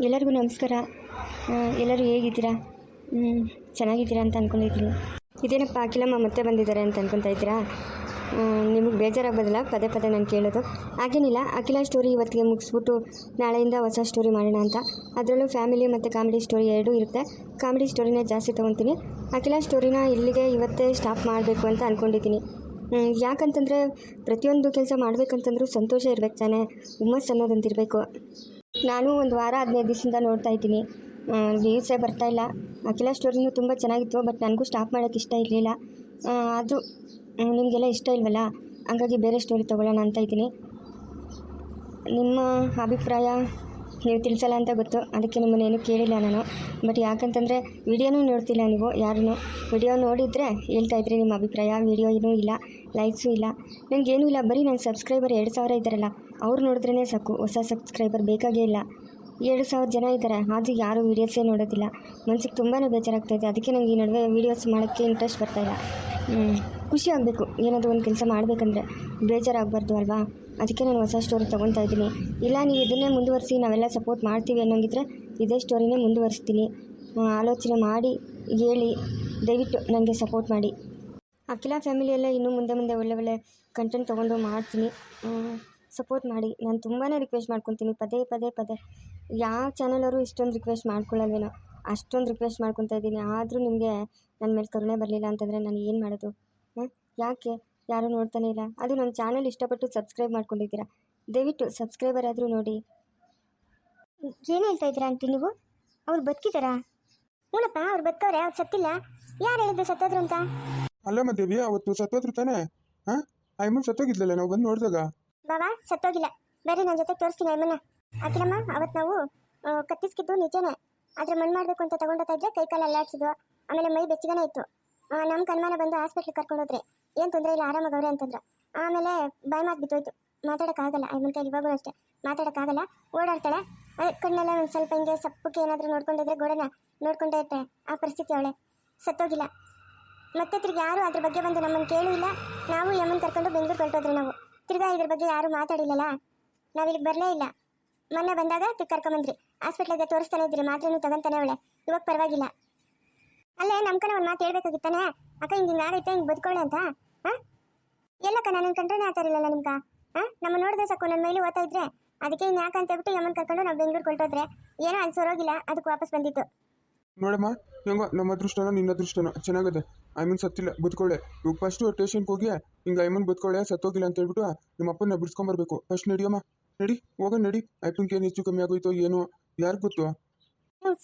ಎಲ್ಲರಿಗೂ ನಮಸ್ಕಾರ. ಎಲ್ಲರೂ ಹೇಗಿದ್ದೀರಾ? ಚೆನ್ನಾಗಿದ್ದೀರಾ ಅಂತ ಅಂದ್ಕೊಂಡಿದ್ದೀನಿ. ಇದೇನಪ್ಪ ಅಖಿಲಮ್ಮ ಮತ್ತೆ ಬಂದಿದ್ದಾರೆ ಅಂತ ಅಂದ್ಕೊತಾ ಇದ್ದೀರಾ? ನಿಮಗೆ ಬೇಜಾರಾಗೋದಿಲ್ಲ ಪದೇ ಪದೇ ನಾನು ಕೇಳೋದು. ಹಾಗೇನಿಲ್ಲ, ಅಖಿಲ ಸ್ಟೋರಿ ಇವತ್ತಿಗೆ ಮುಗಿಸ್ಬಿಟ್ಟು ನಾಳೆಯಿಂದ ಹೊಸ ಸ್ಟೋರಿ ಮಾಡೋಣ ಅಂತ. ಅದರಲ್ಲೂ ಫ್ಯಾಮಿಲಿ ಮತ್ತು ಕಾಮಿಡಿ ಸ್ಟೋರಿ ಎರಡೂ ಇರುತ್ತೆ. ಕಾಮಿಡಿ ಸ್ಟೋರಿನೇ ಜಾಸ್ತಿ ತೊಗೊತೀನಿ. ಅಖಿಲ ಸ್ಟೋರಿನ ಇಲ್ಲಿಗೆ ಇವತ್ತೇ ಸ್ಟಾಪ್ ಮಾಡಬೇಕು ಅಂತ ಅಂದ್ಕೊಂಡಿದ್ದೀನಿ. ಯಾಕಂತಂದರೆ ಪ್ರತಿಯೊಂದು ಕೆಲಸ ಮಾಡಬೇಕಂತಂದ್ರೂ ಸಂತೋಷ ಇರಬೇಕು ತಾನೇ, ಹುಮ್ಮಸ್ಸು ಅನ್ನೋದಂತಿರಬೇಕು. ನಾನು ಒಂದು ವಾರ 15 ದಿವಸದಿಂದ ನೋಡ್ತಾ ಇದ್ದೀನಿ, ವ್ಯೂಸೇ ಬರ್ತಾಯಿಲ್ಲ. ಅಖಿಲ ಸ್ಟೋರಿನೂ ತುಂಬ ಚೆನ್ನಾಗಿತ್ತು, ಬಟ್ ನನಗೂ ಸ್ಟಾಪ್ ಮಾಡೋಕ್ಕೆ ಇಷ್ಟ ಇರಲಿಲ್ಲ. ಆದರೂ ನಿಮಗೆಲ್ಲ ಇಷ್ಟ ಇಲ್ವಲ್ಲ, ಹಂಗಾಗಿ ಬೇರೆ ಸ್ಟೋರಿ ತೊಗೊಳ್ಳೋಣ ಅಂತ ಇದ್ದೀನಿ. ನಿಮ್ಮ ಅಭಿಪ್ರಾಯ ನೀವು ತಿಳಿಸಲ್ಲ ಅಂತ ಗೊತ್ತು, ಅದಕ್ಕೆ ನಿಮ್ಮನ್ನೇನು ಕೇಳಿಲ್ಲ ನಾನು. ಬಟ್ ಯಾಕಂತಂದರೆ ವಿಡಿಯೋನೂ ನೋಡ್ತಿಲ್ಲ ನೀವು ಯಾರೂ. ವಿಡಿಯೋ ನೋಡಿದರೆ ಹೇಳ್ತಾಯಿದ್ರಿ ನಿಮ್ಮ ಅಭಿಪ್ರಾಯ. ವಿಡಿಯೋ ಏನೂ ಇಲ್ಲ, ಲೈಕ್ಸು ಇಲ್ಲ, ನನಗೇನೂ ಇಲ್ಲ. ಬರೀ ನನ್ನ ಸಬ್ಸ್ಕ್ರೈಬರ್ 2000 ಇದ್ದಾರಲ್ಲ, ಅವ್ರು ನೋಡಿದ್ರೇ ಸಾಕು. ಹೊಸ ಸಬ್ಸ್ಕ್ರೈಬರ್ ಬೇಕಾಗೇ ಇಲ್ಲ. 2000 ಜನ ಇದ್ದಾರೆ, ಆದರೂ ಯಾರೂ ವೀಡಿಯೋಸೇ ನೋಡೋದಿಲ್ಲ. ಮನಸ್ಸಿಗೆ ತುಂಬಾ ಬೇಜಾರಾಗ್ತಾಯಿದೆ. ಅದಕ್ಕೆ ನನಗೆ ಈ ನಡುವೆ ವೀಡಿಯೋಸ್ ಮಾಡೋಕ್ಕೆ ಇಂಟ್ರೆಸ್ಟ್ ಬರ್ತಾಯಿಲ್ಲ. ಖುಷಿ ಆಗಬೇಕು, ಏನಾದರೂ ಒಂದು ಕೆಲಸ ಮಾಡಬೇಕಂದ್ರೆ ಬೇಜಾರಾಗಬಾರ್ದು ಅಲ್ವಾ? ಅದಕ್ಕೆ ನಾನು ಹೊಸ ಸ್ಟೋರಿ ತೊಗೊತಾ ಇದ್ದೀನಿ. ಇಲ್ಲ ನೀವು ಇದನ್ನೇ ಮುಂದುವರಿಸಿ, ನಾವೆಲ್ಲ ಸಪೋರ್ಟ್ ಮಾಡ್ತೀವಿ ಅನ್ನೋಂಗಿದ್ರೆ ಇದೇ ಸ್ಟೋರಿನೇ ಮುಂದುವರಿಸ್ತೀನಿ. ಆಲೋಚನೆ ಮಾಡಿ ಹೇಳಿ, ದಯವಿಟ್ಟು ನನಗೆ ಸಪೋರ್ಟ್ ಮಾಡಿ. ಅಖಿಲ ಫ್ಯಾಮಿಲಿಯೆಲ್ಲ ಇನ್ನೂ ಮುಂದೆ ಒಳ್ಳೆ ಕಂಟೆಂಟ್ ತೊಗೊಂಡು ಮಾಡ್ತೀನಿ. ಸಪೋರ್ಟ್ ಮಾಡಿ. ನಾನು ತುಂಬಾ ರಿಕ್ವೆಸ್ಟ್ ಮಾಡ್ಕೊತೀನಿ, ಪದೇ ಯಾವ ಚಾನಲವರು ಇಷ್ಟೊಂದು ರಿಕ್ವೆಸ್ಟ್ ಮಾಡ್ಕೊಳ್ಳಲ್ವೇನೋ, ಅಷ್ಟೊಂದು ರಿಕ್ವೆಸ್ಟ್ ಮಾಡ್ಕೊತಾ ಇದ್ದೀನಿ. ಆದರೂ ನಿಮಗೆ ನನ್ನ ಮೇಲೆ ಕರುಣೆ ಬರಲಿಲ್ಲ ಅಂತಂದರೆ ನಾನು ಏನು ಮಾಡೋದು? ಯಾಕೆ ಯಾರೂ ನೋಡ್ತಾನೆ ಇಲ್ಲ? ಅದು ನಮ್ಮ ಚಾನಲ್ ಇಷ್ಟಪಟ್ಟು ಸಬ್ಸ್ಕ್ರೈಬ್ ಮಾಡ್ಕೊಂಡಿದ್ದೀರಾ, ದಯವಿಟ್ಟು ಸಬ್ಸ್ಕ್ರೈಬರ್ ಆದರೂ ನೋಡಿ. ಏನು ಹೇಳ್ತಾ ಇದ್ದೀರಾ ಆಂಟಿ ನೀವು? ಅವ್ರು ಬದುಕಿದ್ದಾರಾ? ಮೂಲಪ್ಪ ಅವ್ರು ಬದುಕವ್ರೆ, ಅವ್ರು ಸತ್ತಿಲ್ಲ. ಯಾರು ಹೇಳಿದ್ದು ಸತ್ತೋದ್ರು ಅಂತ? ಅಲ್ಲಮ್ಮ ದೇವಿ, ಅವತ್ತು ಸತ್ತೋದ್ರು ತಾನೆ? ಅಮ್ಮನ್ ಸತ್ತೋಗಿದ್ಲಲ್ಲ ನಾವು ಬಂದು ನೋಡಿದಾಗ. ಬಾಬಾ ಸತ್ತೋಗಿಲ್ಲ, ಬೇರೆ ನನ್ನ ಜೊತೆ ತೋರಿಸ್ತೀನಿ ಅಮ್ಮನ. ಅಖಿಲಮ್ಮ, ಅವತ್ತು ನಾವು ಕತ್ತಿಸ್ಕಿದ್ದು ನಿಜನೇ, ಆದರೆ ಮಣ್ಣು ಮಾಡಬೇಕು ಅಂತ ತಗೊಂಡೋಗ್ತಾ ಇದ್ರೆ ಕೈ ಕಾಲು ಅಲ್ಲಾಡ್ಸಿದ್ವು. ಆಮೇಲೆ ಮೈ ಬೆಚ್ಚಗನೇ ಇತ್ತು. ನಮ್ಮ ಕಣ್ಮಾನ ಬಂದು ಹಾಸ್ಪಿಟ್ಲಿಗೆ ಕರ್ಕೊಂಡೋದ್ರೆ ಏನು ತೊಂದರೆ ಇಲ್ಲ, ಆರಾಮಾಗವ್ರೆ ಅಂತಂದ್ರೆ. ಆಮೇಲೆ ಬಾಯಿ ಮಾತು ಬಿತ್ತೋಯ್ತು, ಮಾತಾಡೋಕ್ಕಾಗಲ್ಲ. ಅಮ್ಮನ ಕೈಲಿ ಇವಾಗೂ ಅಷ್ಟೇ ಮಾತಾಡೋಕ್ಕಾಗಲ್ಲ, ಓಡಾಡ್ತಾಳೆ. ಕಣ್ಣೆಲ್ಲ ಒಂದು ಸ್ವಲ್ಪ ಹಿಂಗೆ ಸಪ್ಪಕ್ಕೆ ಏನಾದರೂ ನೋಡ್ಕೊಂಡಿದ್ರೆ ಗೋಡೆನ ನೋಡ್ಕೊಂಡೇ ಇರ್ತಾಳೆ. ಆ ಪರಿಸ್ಥಿತಿ ಅವಳೆ. ಸತ್ತೋಗಿಲ್ಲ. ಮತ್ತೆ ತಿರ್ಗಿ ಯಾರು ಅದ್ರ ಬಗ್ಗೆ ಬಂದು ನಮ್ಮನ್ನು ಕೇಳೂ ಇಲ್ಲ. ನಾವು ಯಮ್ಮನ ಕರ್ಕೊಂಡು ಬೆಂಗಳೂರು ಹೊರಟೋದ್ರೆ ನಾವು ತಿರ್ಗಾ ಇದ್ರ ಬಗ್ಗೆ ಯಾರೂ ಮಾತಾಡಿಲ್ಲಲ್ಲ, ನಾವು ಇಲ್ಲಿಗೆ ಬರಲೇ ಇಲ್ಲ. ಮೊನ್ನೆ ಬಂದಾಗ ಕರ್ಕೊಂಬಂದ್ರಿ, ಹಾಸ್ಪಿಟ್ಲಿಗೆ ತೋರಿಸ್ತಾನೆ ಇದ್ರಿ, ಮಾತ್ರೆನೂ ತಗೊಂತಾನೆ ಅವಳೆ. ಇವಾಗ ಪರವಾಗಿಲ್ಲ. ಅಲ್ಲೇ ನಮ್ಮ ಕಡೆ ಒಂದು ಮಾತು ಹೇಳ್ಬೇಕಾಗಿತ್ತಾನೆ, ಅಕ್ಕ ಹಿಂಗೆ ಆಗೈತೆ, ಹಿಂಗೆ ಬದುಕೊಳ್ಳೆ ಅಂತ. ಎಲ್ಲಕ್ಕ ನಾನು ಕಂಡ್ರೆ ಆತಾರಿಲ್ಲಲ್ಲ ನಿಮ್ಗೆ? ನಮ್ಮ ನೋಡಿದ್ರೆ ಸಾಕು, ನನ್ನ ಮೇಲೆ ಓದ್ತಾ ಇದ್ರೆ ಅದಕ್ಕೆ ಇನ್ನು ಯಾಕಂತ ಹೇಳ್ಬಿಟ್ಟು ಯಮ್ಮನ ಕರ್ಕೊಂಡು ನಾವು ಬೆಂಗಳೂರು ಹೊರಟೋದ್ರೆ ಏನೋ ಅಲ್ಲಿ ಸರೋಗಿಲ್ಲ, ಅದಕ್ಕೆ ವಾಪಸ್ ಬಂದಿತ್ತು. ನೋಡಮ್ಮ, ಹೆಂಗೋ ನಮ್ಮ ಅದೃಷ್ಟನೋ ನಿನ್ನ ಅದೃಷ್ಟನೋ ಚೆನ್ನಾಗದೆ. ಐಮನ್ ಸತ್ತಿಲ್ಲ, ಬದುಕೊಳ್ಳೆ. ಇವಾಗ ಫಸ್ಟು ಸ್ಟೇಷನ್ಗೆ ಹೋಗಿ ಹಿಂಗೆ ಐಮನ್ ಬದುಕೊಳ್ಳೆ, ಸತ್ತೋಗಿಲ್ಲ ಅಂತ ಹೇಳ್ಬಿಟ್ಟು ನಿಮ್ಮ ಅಪ್ಪನ ಬಿಡಿಸ್ಕೊಂಬರ್ಬೇಕು. ಫಸ್ಟ್ ನಡಿಯಮ್ಮ, ನಡಿ ಹೋಗೋಣ, ನಡಿ. ಐಪನ್ಗೆ ಏನು ಹೆಚ್ಚು ಕಮ್ಮಿ ಆಗೋಯ್ತು ಏನೋ ಯಾರಿಗೆ ಗೊತ್ತು.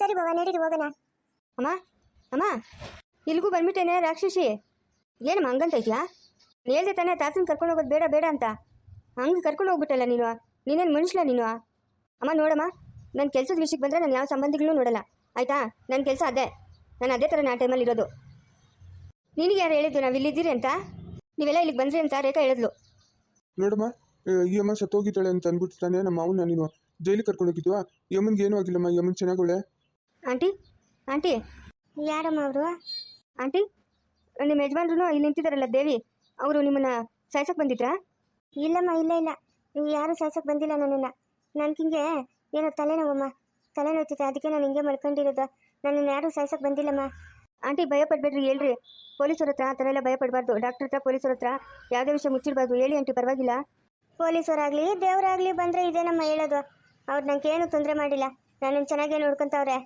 ಸರಿ ಬಾಬಾ, ನಡೀರಿ ಹೋಗೋಣ. ಅಮ್ಮ ಇಲ್ಲಿಗೂ ಬಂದ್ಬಿಟ್ಟೇನೆ ರಾಕ್ಷಸಿ. ಏನಮ್ಮ ಹಂಗಂತೈತ್ಯಾ? ಹೇಳ್ದೆ ತಾನೇ ತಾತನ ಕರ್ಕೊಂಡು ಹೋಗೋದು ಬೇಡ ಅಂತ. ಹಂಗೆ ಕರ್ಕೊಂಡು ಹೋಗ್ಬಿಟ್ಟಲ್ಲ ನೀನೇನು ಮನುಷ್ಯಲ್ಲ ನೀನು? ಅಮ್ಮ ನೋಡಮ್ಮ, ನನ್ನ ಕೆಲಸದ ವಿಷಯಕ್ಕೆ ಬಂದರೆ ನಾನು ಯಾವ ಸಂಬಂಧಿಗಳೂ ನೋಡಲ್ಲ, ಆಯಿತಾ? ನನ್ನ ಕೆಲಸ ನಾನು ಅದೇ ಥರ ಆ ಟೈಮಲ್ಲಿ ಇರೋದು. ನಿನಗೆ ಯಾರು ಹೇಳಿದ್ದು ನಾವು ಇಲ್ಲಿದ್ದೀರಿ ಅಂತ? ನೀವೆಲ್ಲ ಇಲ್ಲಿಗೆ ಬಂದ್ರಿ ಅಂತ ರೇಖಾ ಹೇಳಿದ್ಲು. ನೋಡಮ್ಮ, ಈ ಅಮ್ಮ ಸತ್ತೋಗಿದ್ದಾಳೆ ಅಂತ ಅಂದ್ಬಿಟ್ಟು ತಾನೇ ನಮ್ಮ ಮಾವನ್ನ ನೀನು ಜೈಲಿಗೆ ಕರ್ಕೊಂಡು ಹೋಗಿದ್ವಾ? ಯಮ್ಮನ್ಗೆ ಏನೂ ಆಗಿಲ್ಲಮ್ಮ, ಯಮ್ಮನ್ ಚೆನ್ನಾಗೋಳೆ. ಆಂಟಿ ಯಾರಮ್ಮ ಅವರು? ಆಂಟಿ, ನಿಮ್ಮ ಯಜಮಾನ್ರು ಇಲ್ಲಿ ನಿಂತಿದ್ದಾರಲ್ಲ ದೇವಿ, ಅವರು ನಿಮ್ಮನ್ನು ಸಾಯ್ಸಕ್ಕೆ ಬಂದಿದ್ರಾ? ಇಲ್ಲಮ್ಮ, ಇಲ್ಲ ಯಾರು ಸಾಯ್ಸಕ್ಕೆ ಬಂದಿಲ್ಲ ನನ್ನನ್ನು. ನನಗಿಂಗೆ ಏನೋ ತಲೆನೋಯ್ತಿದೆ, ಅದಕ್ಕೆ ನಾನು ಹಿಂಗೆ ಮಲ್ಕೊಂಡಿರೋದು. ನನ್ನನ್ನು ಯಾರು ಸಾಯ್ಸಕ್ಕೆ ಬಂದಿಲ್ಲಮ್ಮ. ಆಂಟಿ ಭಯಪಡಬೇಡ್ರಿ, ಹೇಳ್ರಿ. ಪೊಲೀಸರ ಹತ್ರ ಆ ಥರ ಎಲ್ಲ ಭಯಪಡಬಾರ್ದು. ಡಾಕ್ಟರ್ ಹತ್ರ, ಪೊಲೀಸರ ಹತ್ರ ಯಾವುದೇ ವಿಷಯ ಮುಚ್ಚಿಡಬಾರ್ದು. ಹೇಳಿ ಆಂಟಿ, ಪರವಾಗಿಲ್ಲ. ಪೊಲೀಸರಾಗಲಿ ದೇವರಾಗಲಿ ಬಂದರೆ ಇದೇನಮ್ಮ ಹೇಳೋದು. ಅವ್ರು ನನಗೆ ಏನು ತೊಂದರೆ ಮಾಡಿಲ್ಲ, ನನ್ನನ್ನು ಚೆನ್ನಾಗೇ ನೋಡ್ಕೊತವ್ರೆ.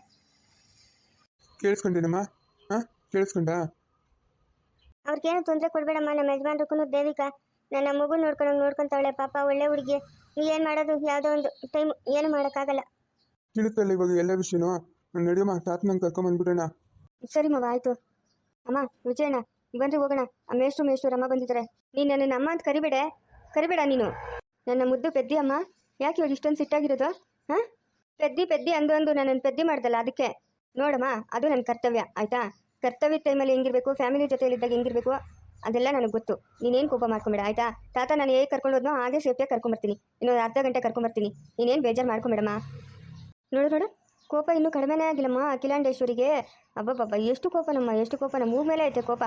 ಕೇಳಿಸ್ಕೊಂಡೇನಮ್ಮ? ಕೇಳಿಸ್ಕೊಂಡ? ಅವ್ರಿಗೇನು ತೊಂದರೆ ಕೊಡಬೇಡಮ್ಮ. ನಮ್ಮ ಯಜಮಾನ್ರಿಗೂ ದೇವಿಕಾ ನನ್ನ ಮಗು ನೋಡ್ಕೊಂತವಳೆ. ಪಾಪ ಒಳ್ಳೆ ಹುಡುಗಿ. ಏನು ಮಾಡೋದು, ಯಾವುದೋ ಒಂದು ಟೈಮ್ ಏನು ಮಾಡೋಕ್ಕಾಗಲ್ಲ. ತಿಳಿತಲ್ಲ ಇವಾಗ ಎಲ್ಲ ವಿಷಯನೂ. ನಡಿಯಮ್ಮ, ತಾತನಂಗೆ ಕರ್ಕೊಂಬಂದ್ಬಿಡೋಣ. ಸರಿ ಮವ, ಆಯಿತು. ಅಮ್ಮ ವಿಜಯಣ್ಣ ಬನ್ರಿ ಹೋಗೋಣ. ಆ ಮೇಷ್ಟ್ರು ಅಮ್ಮ ಬಂದಿದ್ದಾರೆ. ನೀನು ನನ್ನ ಅಮ್ಮ ಅಂತ ಕರಿಬೇಡ ನೀನು. ನನ್ನ ಮುದ್ದು ಪೆದ್ದಿ ಅಮ್ಮ. ಯಾಕೆ ಇವಾಗ ಇಷ್ಟೊಂದು ಸಿಟ್ಟಾಗಿರೋದು? ಪೆದ್ದಿ ಅಂದು ನನ್ನನ್ನು ಪೆದ್ದಿ ಮಾಡ್ದಲ್ಲ, ಅದಕ್ಕೆ. ನೋಡಮ್ಮ, ಅದು ನನ್ನ ಕರ್ತವ್ಯ, ಆಯಿತಾ? ಕರ್ತವ್ಯ ಟೈಮಲ್ಲಿ ಹೆಂಗಿರಬೇಕು, ಫ್ಯಾಮಿಲಿ ಜೊತೆಯಲ್ಲಿದ್ದಾಗ ಹೆಂಗಿರಬೇಕು, ಅದೆಲ್ಲ ನನಗೆ ಗೊತ್ತು. ನೀನೇನು ಕೋಪ ಮಾಡ್ಕೊಂಬೇಡ, ಆಯಿತಾ? ತಾತ ನಾನು ಹೇಗೆ ಕರ್ಕೊಂಡೋದ್ನೋ ಹಾಗೆ ಸೇಫ್ಟಿಯಾಗಿ ಕರ್ಕೊಂಬರ್ತೀನಿ. ಇನ್ನೊಂದು ಅರ್ಧ ಗಂಟೆ ಕರ್ಕೊಂಬರ್ತೀನಿ. ನೀನೇನು ಬೇಜಾರು ಮಾಡ್ಕೊಂಬೇಡಮ್ಮ. ನೋಡು ಕೋಪ ಇನ್ನೂ ಕಡಿಮೆನೇ ಆಗಿಲ್ಲಮ್ಮ ಅಖಿಲಾಂಡೇಶ್ವರಿಗೆ. ಅಬ್ಬಬ್ಬಬ್ಬ, ಎಷ್ಟು ಕೋಪ ನಮ್ಮ ಮೂಗ ಮೇಲೆ ಐತೆ ಕೋಪ.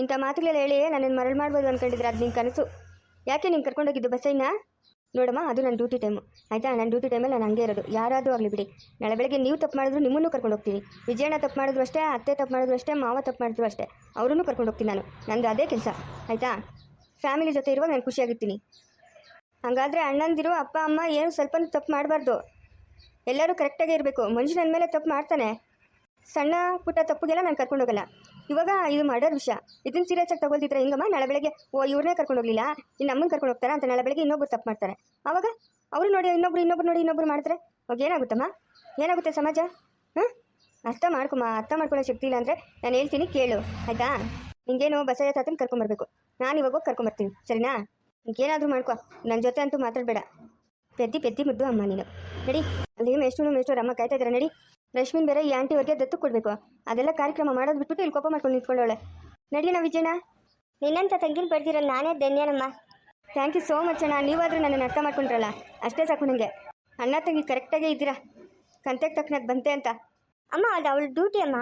ಇಂಥ ಮಾತುಗಳೆಲ್ಲ ಹೇಳಿ ನನ್ನನ್ನು ಮರಳು ಮಾಡ್ಬೋದು ಅಂದ್ಕೊಂಡಿದ್ರೆ ಅದು ನಿನ್ನ ಕನಸು. ಯಾಕೆ ನೀನು ಕರ್ಕೊಂಡೋಗಿದ್ದು ಬಸ್ಸೈನ? ನೋಡಮ್ಮ, ಅದು ನನ್ನ ಡ್ಯೂಟಿ ಟೈಮು ಆಯಿತಾ. ನನ್ನ ಡ್ಯೂಟಿ ಟೈಮಲ್ಲಿ ನಾನು ಹಂಗೆ ಇರೋದು. ಯಾರಾದರೂ ಆಗಲಿ ಬಿಡಿ, ನಾಳೆ ಬೆಳಗ್ಗೆ ನೀವು ತಪ್ಪು ಮಾಡಿದ್ರು ನಿಮ್ಮನ್ನು ಕರ್ಕೊಂಡು ಹೋಗ್ತೀನಿ. ವಿಜಯಣ್ಣ ತಪ್ಪು ಮಾಡಿದ್ರು ಅಷ್ಟೇ, ಅತ್ತೆ ತಪ್ಪು ಮಾಡಿದ್ರು ಅಷ್ಟೇ, ಮಾವ ತಪ್ಪು ಮಾಡಿದ್ರು ಅಷ್ಟೇ, ಅವರನ್ನು ಕರ್ಕೊಂಡು ಹೋಗ್ತೀನಿ ನಾನು. ನಂದು ಅದೇ ಕೆಲಸ ಆಯಿತಾ. ಫ್ಯಾಮಿಲಿ ಜೊತೆ ಇರುವಾಗ ನಾನು ಖುಷಿಯಾಗಿರ್ತೀನಿ. ಹಾಗಾದರೆ ಅಣ್ಣಂದಿರು ಅಪ್ಪ ಅಮ್ಮ ಏನು ಸ್ವಲ್ಪ ತಪ್ಪು ಮಾಡಬಾರ್ದು. ಎಲ್ಲರೂ ಕರೆಕ್ಟಾಗೇ ಇರಬೇಕು. ಮನುಷ್ಯ ನನ್ನ ಮೇಲೆ ತಪ್ಪು ಮಾಡ್ತಾನೆ, ಸಣ್ಣ ಪುಟ್ಟ ತಪ್ಪುಗೆಲ್ಲ ನಾನು ಕರ್ಕೊಂಡು ಹೋಗಲ್ಲ. ಇವಾಗ ಇದು ಮಾಡೋದು ವಿಷಯ, ಇದನ್ನು ಸೀರಿಯಸ್ಸಾಗಿ ತಗೊಳ್ತಿದ್ರೆ ಹಿಂಗಮ್ಮ, ನಾಳೆ ಬೆಳಗ್ಗೆ ಇವ್ರನ್ನೇ ಕರ್ಕೊಂಡು ಹೋಗಲಿಲ್ಲ, ಇನ್ನು ನಮ್ಮನ್ನು ಕರ್ಕೊಂಡು ಹೋಗ್ತಾರೆ ಅಂತ ನಾಳೆ ಬೆಳಗ್ಗೆ ಇನ್ನೊಬ್ರು ತಪ್ಪು ಮಾಡ್ತಾರೆ. ಆವಾಗ ಅವರು ನೋಡಿ ಇನ್ನೊಬ್ರು ಮಾಡ್ತಾರೆ. ಅವಾಗ ಏನಾಗುತ್ತಮ್ಮ, ಏನಾಗುತ್ತೆ ಸಮಾಜ? ಹಾಂ, ಅರ್ಥ ಮಾಡ್ಕೊಳ್ಳೋ ಶಕ್ತಿ ಇಲ್ಲ ಅಂದರೆ ನಾನು ಹೇಳ್ತೀನಿ ಕೇಳು ಆಯಿತಾ. ನಿಂಗೇನು ಬಸಯ್ಯ ತಾತನ ಕರ್ಕೊಂಬರ್ಬೇಕು, ನಾನು ಇವಾಗ ಹೋಗಿ ಕರ್ಕೊಂಬರ್ತೀನಿ, ಸರಿನಾ? ನಿಂಗೇನಾದರೂ ಮಾಡ್ಕೊ, ನನ್ನ ಜೊತೆ ಅಂತೂ ಮಾತಾಡಬೇಡ. ಪೆದ್ದಿ ಮುದ್ದು ಅಮ್ಮ ನೀನು. ನಡಿ, ಅಲ್ಲಿ ಮೇಷ್ಟೂರು ಅಮ್ಮ ಕಾಯ್ತಾ ಇದ್ದಾರೆ, ನಡಿ. ರಶ್ಮಿನ್ ಬೇರೆ ಈ ಆಂಟಿಯವ್ರಿಗೆ ದತ್ತು ಕೊಡಬೇಕು, ಅದೆಲ್ಲ ಕಾರ್ಯಕ್ರಮ ಮಾಡೋದು ಬಿಟ್ಬಿಟ್ಟು ಇಲ್ಲಿ ಕೋಪ ಮಾಡ್ಕೊಂಡು ನಿಂತ್ಕೊಳ್ಳೋಳೆ. ನಡಿಯೋಣ ವಿಜಯಣ್ಣ. ನಿನ್ನಂತ ತಂಗಿನ ಪಡ್ದಿರೋ ನಾನೇ ಧನ್ಯನಮ್ಮ. ಥ್ಯಾಂಕ್ ಯು ಸೋ ಮಚ್ ಅಣ್ಣ. ನೀವಾದರೂ ನನ್ನನ್ನು ಅರ್ಥ ಮಾಡ್ಕೊಂಡ್ರಲ್ಲ, ಅಷ್ಟೇ ಸಾಕು ನನಗೆ. ಅಣ್ಣ ತಂಗಿ ಕರೆಕ್ಟಾಗೇ ಇದ್ದೀರಾ, ಕಂತೆಗೆ ತಕ್ಕನಾಗ ಬಂತೆ ಅಂತ. ಅಮ್ಮ, ಅದು ಅವಳ ಡ್ಯೂಟಿ ಅಮ್ಮ,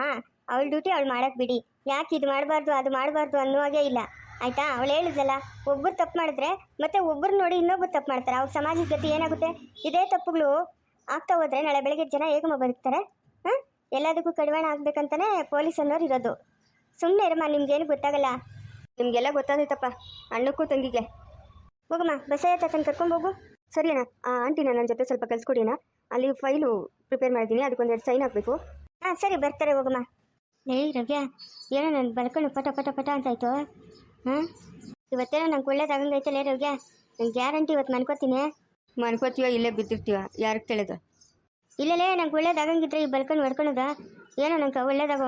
ಅವಳ ಡ್ಯೂಟಿ ಅವಳು ಮಾಡೋಕ್ಕೆ ಬಿಡಿ. ಯಾಕೆ ಇದು ಮಾಡಬಾರ್ದು ಅದು ಮಾಡಬಾರ್ದು ಅನ್ನುವಾಗೇ ಇಲ್ಲ ಆಯಿತಾ. ಅವಳು ಹೇಳಿದ್ಲಲ್ಲ, ಒಬ್ಬರು ತಪ್ಪು ಮಾಡಿದ್ರೆ ಮತ್ತೆ ಒಬ್ಬರು ನೋಡಿ ಇನ್ನೊಬ್ಬರು ತಪ್ಪು ಮಾಡ್ತಾರೆ, ಅವ್ರ ಸಮಾಜದ ಗತಿ ಏನಾಗುತ್ತೆ? ಇದೇ ತಪ್ಪುಗಳು ಆಗ್ತಾ ಹೋದರೆ ನಾಳೆ ಬೆಳಗ್ಗೆ ಜನ ಹೇಗಮ್ಮ ಬದುಕ್ತಾರೆ? ಹಾಂ, ಎಲ್ಲದಕ್ಕೂ ಕಡಿವಾಣ ಆಗಬೇಕಂತಲೇ ಪೊಲೀಸ್ ಅನ್ನೋರು ಇರೋದು. ಸುಮ್ಮನೆ ಇರಮ್ಮ, ನಿಮ್ಗೇನು ಗೊತ್ತಾಗಲ್ಲ. ನಿಮಗೆಲ್ಲ ಗೊತ್ತಾದೈತಪ್ಪ, ಅಣ್ಣಕ್ಕೂ ತಂಗಿಗೆ. ಹೋಗಮ್ಮ, ಬಸಯ್ಯ ತಾತನ ಕರ್ಕೊಂಬೋಗು. ಸರಿ ಅಣ್ಣ. ಆ ಆಂಟಿನ ನನ್ನ ಜೊತೆ ಸ್ವಲ್ಪ ಕಲಿಸ್ಕೊಡಿ ಅಣ್ಣ, ಅಲ್ಲಿ ಫೈಲು ಪ್ರಿಪೇರ್ ಮಾಡಿದ್ದೀನಿ, ಅದಕ್ಕೊಂದೆರಡು ಸೈನ್ ಹಾಕಬೇಕು. ಹಾಂ ಸರಿ, ಬರ್ತಾರೆ, ಹೋಗಮ್ಮ. ಏಯ್ ರವ್ಯ, ಏನೋ ನನ್ನ ಬಲ್ಕೊಂಡು ಪಟ ಅಂತಾಯ್ತು. ಹಾಂ, ಇವತ್ತೇನೋ ನಂಗೆ ಒಳ್ಳೇದಾಗಂಗೈತಲ್ಲ ರವ್ಯ, ನಂಗೆ ಗ್ಯಾರಂಟಿ ಇವತ್ತು ಮನ್ಕೋತೀವ ಇಲ್ಲೇ ಬಿದ್ದಿರ್ತೀವ, ಯಾರಿಗೆ ತಿಳಿದು? ಇಲ್ಲಲೇ ನಂಗೆ ಒಳ್ಳೇದಾಗಂಗಿದ್ರೆ ಈ ಬಲ್ಕೊಂಡು ಹೊಡ್ಕೊಳೋದ ಏನೋ ನಂಗೆ ಒಳ್ಳೇದಾಗೋ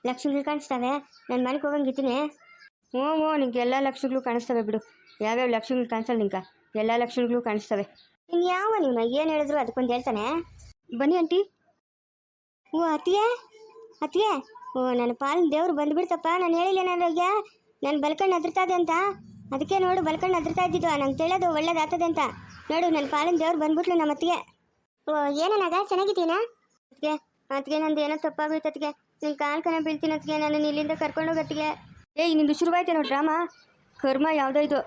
ಲಕ್ಷ್ಮಿಗಳು ಕಾಣಿಸ್ತವೆ, ನಾನು ಮನೆಗೆ ಹೋಗಂಗಿದ್ದೀನಿ. ಹ್ಞೂ ನಿಂಗೆ ಎಲ್ಲ ಲಕ್ಷಣಗಳು ಕಾಣಿಸ್ತವೆ ಬಿಡು. ಯಾವ್ಯಾವ ಲಕ್ಷಣಗಳು ಕಾಣಿಸಲ್ಲ ನಿಂಗೆ, ಎಲ್ಲ ಲಕ್ಷಣಗಳು ಕಾಣಿಸ್ತವೆ. ಇನ್ನು ಯಾವ ನೀವು ಏನು ಹೇಳಿದ್ರು ಅದಕ್ಕೊಂದು ಹೇಳ್ತಾನೆ. ಬನ್ನಿ ಆಂಟಿ. ಓ ಅತ್ತಿಗೆ, ಓ ನನ್ನ ಪಾಲಿನ ದೇವ್ರು ಬಂದುಬಿಡ್ತಪ್ಪ. ನಾನು ಹೇಳಿಲ್ಲೇನಾದ್ರಾಗ ನಾನು ಬಲ್ಕಂಡು ಅದ್ರತಾದೆ ಅಂತ, ಅದಕ್ಕೆ ನೋಡು ಬಲ್ಕಂಡು ಅದ್ರತಾ ಇದ್ದಿದ್ದು, ನಂಗೆ ತಿಳಿಯೋದು ಒಳ್ಳೇದಾಗ್ತದೆ ಅಂತ. ನೋಡು ನನ್ನ ಪಾಲಿನ ದೇವ್ರು ಬಂದ್ಬಿಟ್ಲು ನಮ್ಮ ಅತ್ತಿಗೆ. ಓ ಏನಾಗ ಚೆನ್ನಾಗಿದ್ದೀನಾ? ಅದಕ್ಕೆ ನಂದು ಏನೋ ತಪ್ಪಾಗೋಯ್ತು ಅದಕ್ಕೆ, ನಿನ್ನ ಕಾಲ್ಕನ ಬೀಳ್ತೀನಿ ಅದಕ್ಕೆ, ನಾನು ಇಲ್ಲಿಂದ ಕರ್ಕೊಂಡೋಗತ್ತಿಗೆ. ಏಯ್ ನಿಂದು ಶುರುವಾಯ್ತೇನೋ ಡ್ರಾಮಾ, ಕರ್ಮ ಯಾವುದೋ ಇದು.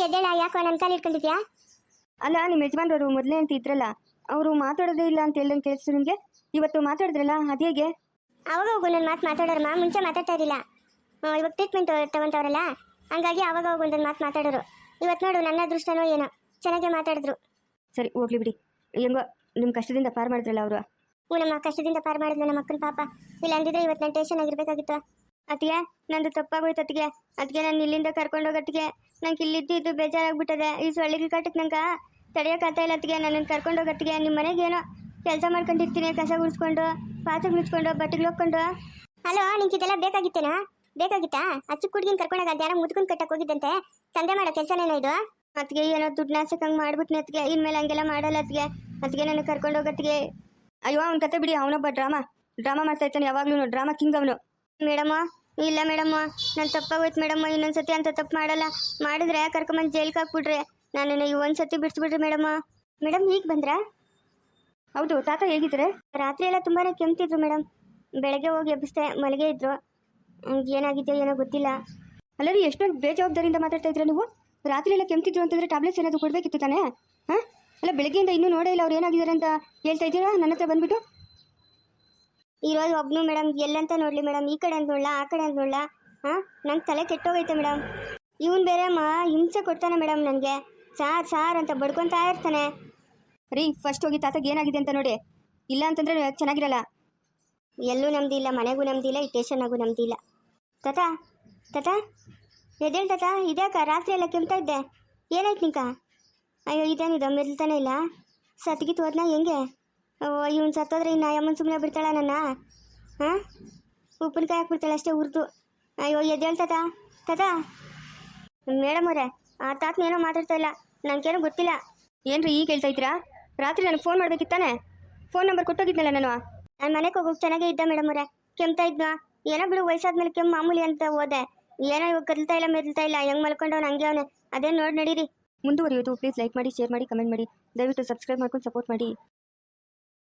ಎದ್ದೇಳ, ಯಾಕೋ ನನ್ನ ಕಾಲು ಇಟ್ಕೊಂಡಿದ್ಯಾ? ಅಲ್ಲ, ನಿಮ್ಮ ಯಜಮಾನ್ರವರು ಮೊದಲೇ ಅಂತ ಇದ್ರಲ್ಲ, ಅವರು ಮಾತಾಡೋದೇ ಇಲ್ಲ ಅಂತ ಹೇಳ್ದಂಗೆ ಕೇಳಿಸ್ತು ನಿಮಗೆ. ಇವತ್ತು ಮಾತಾಡಿದ್ರಲ್ಲ, ಅದು ಹೇಗೆ? ಅವಾಗ ಹೋಗು ನನ್ನ ಮಾತಾಡೋರಮ್ಮ, ಮುಂಚೆ ಮಾತಾಡ್ತಾ ಇರಲಿಲ್ಲ. ಇವಾಗ ಟ್ರೀಟ್ಮೆಂಟ್ ತಗೊಂತವ್ರಲ್ಲ, ಹಂಗಾಗಿ ಅವಾಗ ಹೋಗು ಒಂದೊಂದು ಮಾತಾಡೋರು. ಇವತ್ತು ನೋಡು ನನ್ನ ಅದೃಷ್ಟನೋ ಏನೋ ಚೆನ್ನಾಗೇ ಮಾತಾಡಿದ್ರು. ಸರಿ ಹೋಗ್ಲಿ ಬಿಡಿ, ಹೆಂಗೋ ನಿಮ್ಮ ಕಷ್ಟದಿಂದ ಪಾರು ಮಾಡಿದ್ರಲ್ಲ ಅವರು. ನಮ್ಮ ಕಷ್ಟದಿಂದ ಪಾರು ಮಾಡಿದ್ಲು ನಮ್ಮ ಅಕ್ಕನ ಪಾಪ. ಇಲ್ಲ ಅಂದಿದ್ರೆ ಇವತ್ತು ನಾನು ಟೇಷನ್ ಆಗಿರ್ಬೇಕಾಗಿತ್ತು. ಅತ್ತಿಗೆ ನಂದು ತಪ್ಪಾಗೋಯ್ತು ಅತ್ತಿಗೆ, ಅದಕ್ಕೆ ನಾನು ಇಲ್ಲಿಂದ ಕರ್ಕೊಂಡೋಗತ್ತಿಗೆ. ನಂಗೆ ಇಲ್ಲಿದ್ದು ಬೇಜಾರಾಗ್ಬಿಟ್ಟದೆ. ಈ ಸೊಳ್ಳೆಗಳ ಕಾಟಕ್ಕೆ ನಂಗೆ ತಡೆಯೋಕ್ಕಾಗ್ತಾ ಇಲ್ಲ ಅತ್ತಿಗೆ, ನನ್ನನ್ನು ಕರ್ಕೊಂಡೋಗತ್ತಿಗೆ. ನಿಮ್ಮ ಮನೆಗೆ ಏನೋ ಕೆಲಸ ಮಾಡ್ಕೊಂಡಿರ್ತೀನಿ, ಕಸ ಗುಡಿಸ್ಕೊಂಡು, ಪಾತ್ರೆ ಗುಡಿಸ್ಕೊಂಡು, ಬಟ್ಟೆಗಳು ಹೋಗ್ಕೊಂಡು. ಹಲೋ, ನಿಂಗೆ ಇದೆಲ್ಲ ಬೇಕಾಗಿತ್ತಾ? ಅಚ್ಚು ಕುಡ್ಗಿನ ಕರ್ಕೊಂಡಾಗ ಅದ್ಯಾರ ಮುದ್ಕೊಂಡು ಕಟ್ಟಕ್ಕೆ ಹೋಗಿದ್ದಂತೆ, ತಂದೆ ಮಾಡೋ ಕೆಲಸನೇನೋ ಇದು? ಅದಕ್ಕೆ ಏನೋ ದುಡ್ಡು ನಾಸಕ್ಕಂಗೆ ಮಾಡ್ಬಿಟ್ನೆ ಅತ್ತಿಗೆ, ಇನ್ಮೇಲೆ ಹಂಗೆಲ್ಲ ಮಾಡಲ್ಲ ಅದಕ್ಕೆ ನನ್ನ ಕರ್ಕೊಂಡೋಗತ್ತಿಗೆ. ಅಯ್ಯೋ ಅವ್ನ ಕತೆ ಬಿಡಿ, ಅವನೊಬ್ಬ ಡ್ರಾಮಾ ಮಾಡ್ತಾ ಇರ್ತಾನೆ ಯಾವಾಗ್ಲೂ, ಡ್ರಾಮಾ ಕಿಂಗ್ ಅವನು. ಮೇಡಮ್ಮ, ಇಲ್ಲ ಮೇಡಮ್ಮ, ನಾನು ತಪ್ಪಾಗೋಯ್ತು ಮೇಡಮ್ಮ, ಇನ್ನೊಂದ್ಸತಿ ಅಂತ ತಪ್ಪು ಮಾಡಲ್ಲ. ಮಾಡಿದ್ರೆ ಕರ್ಕೊಂಬಂದು ಜೈಲ್ಗೆ ಹಾಕ್ಬಿಟ್ರೆ ನಾನು ಈ ಒಂದ್ಸತಿ ಬಿಡಿಸ್ಬಿಡ್ರಿ ಮೇಡಮ್ಮ. ಮೇಡಮ್ ಈಗ ಬಂದ್ರಾ? ಹೌದು, ತಾತ ಹೇಗಿದ್ದಾರೆ? ರಾತ್ರಿ ಎಲ್ಲ ತುಂಬಾ ಕೆಮ್ತಿದ್ರು ಮೇಡಮ್, ಬೆಳಗ್ಗೆ ಹೋಗಿ ಎಬ್ಬಿಸ್ದೆ, ಮಲಗೇ ಇದ್ರು. ಏನಾಗಿದೆಯೋ ಏನೋ ಗೊತ್ತಿಲ್ಲ. ಅಲ್ಲರಿ, ಎಷ್ಟೊಂದು ಬೇಜವಾಬ್ದಾರಿಯಿಂದ ಮಾತಾಡ್ತಾ ಇದ್ರೆ ನೀವು. ರಾತ್ರಿ ಎಲ್ಲ ಕೆಮ್ತಿದ್ರು ಅಂತಂದರೆ ಟ್ಯಾಬ್ಲೆಟ್ಸ್ ಏನಾದರೂ ಕೊಡಬೇಕಿತ್ತು ತಾನೇ? ಹಾಂ, ಅಲ್ಲ ಬೆಳಗ್ಗೆಯಿಂದ ಇನ್ನೂ ನೋಡೇ ಇಲ್ಲ ಅವ್ರು ಏನಾಗಿದ್ದಾರೆ ಅಂತ ಹೇಳ್ತಾ ಇದ್ದೀರಾ ನನ್ನ ಹತ್ರ ಬಂದುಬಿಟ್ಟು. ಇರೋದು ಒಬ್ಬನು ಮೇಡಮ್, ಎಲ್ಲಂತ ನೋಡಲಿ ಮೇಡಮ್, ಈ ಕಡೆ ಅಂತ ನೋಡಲ್ಲ, ಆ ಕಡೆ ಅಂತ ನೋಡಲ್ಲ. ಹಾಂ, ನಂಗೆ ತಲೆ ಕೆಟ್ಟೋಗೈತೆ ಮೇಡಮ್. ಇವನು ಬೇರೆ ಹಿಂಸೆ ಕೊಡ್ತಾನೆ ಮೇಡಮ್ ನನಗೆ, ಸಾರ್ ಅಂತ ಬಡ್ಕೊತಾ ಇರ್ತಾನೆ. ರೀ, ಫಸ್ಟ್ ಹೋಗಿ ತಾತಗೆ ಏನಾಗಿದೆ ಅಂತ ನೋಡಿ, ಇಲ್ಲ ಅಂತಂದರೆ ಚೆನ್ನಾಗಿರಲ್ಲ. ಎಲ್ಲೂ ನಮ್ದಿಲ್ಲ, ಮನೆಗೂ ನಮ್ದಿಲ್ಲ, ಈ ಸ್ಟೇಷನ್ನಾಗೂ ನಮ್ದಿಲ್ಲ. ತಾತ ಎದ್ದೇಳು ತಾತ, ಇದ್ಯಾಕ ರಾತ್ರಿ ಎಲ್ಲ ಕೆಮ್ತಾ ಇದ್ದೆ, ಏನಾಯ್ತು ನಿಂಕ? ಅಯ್ಯೋ ಇದೇನಿದು, ಮೆಲ್ತಾನೆ ಇಲ್ಲ, ಸತ್ಗಿತ್ತು ಹೋದ್ನ ಹೆಂಗೆ? ಇವ್ನು ಸತ್ತೋದ್ರೆ ಇನ್ನು ಅಮ್ಮನ ಸುಮ್ಮನೆ ಬಿಡ್ತಾಳ ನನ್ನ? ಹಾಂ, ಉಪ್ಪಿನಕಾಯಿ ಹಾಕ್ಬಿಡ್ತಾಳೆ ಅಷ್ಟೇ ಹುರಿದು. ಅಯ್ಯೋ ಎದ್ದೇಳು ತಾತ. ಮೇಡಮ್ ಅವರೇ, ಆ ತಾತನ ಏನೋ ಮಾತಾಡ್ತಾ ಇಲ್ಲ, ನನಗೇನೋ ಗೊತ್ತಿಲ್ಲ. ಏನ್ರಿ ಈಗ ಹೇಳ್ತಾ ಇದ್ದೀರಾ? ರಾತ್ರಿ ನನಗೆ ಫೋನ್ ಮಾಡ್ಬೇಕಿತ್ತಾನೆ, ಫೋನ್ ನಂಬರ್ ಕೊಟ್ಟೋಗಿದ್ನಲ್ಲ ನಾನು ಮನೆಗೆ ಹೋಗೋಕೆ. ಚೆನ್ನಾಗೇ ಇದ್ದ ಮೇಡಮ್ ಅವರೇ, ಕೆಮ್ತಾ ಇದ್ನಾ? ಏನೋ ಬಿಡು, ವಯಸ್ಸಾದ್ಮೇಲೆ ಕೆಮ್ಮು ಮಾಮೂಲಿ ಅಂತ ಹೋದೆ. ಏನೋ ಇವಾಗ ಕದಲ್ತಾ ಇಲ್ಲ, ಮೆದಲ್ತಾ ಇಲ್ಲ, ಹೆಂಗೆ ಮಲ್ಕೊಂಡವ್ನು ಹಂಗೆ ಅವನೇ. ಅದೇ ನೋಡಿ ನಡೀರಿ. ಮುಂದುವರಿಯೋದು ಪ್ಲೀಸ್ ಲೈಕ್ ಮಾಡಿ, ಶೇರ್ ಮಾಡಿ, ಕಮೆಂಟ್ ಮಾಡಿ, ದಯವಿಟ್ಟು ಸಬ್ಸ್ಕ್ರೈಬ್ ಮಾಡ್ಕೊಂಡು ಸಪೋರ್ಟ್ ಮಾಡಿ.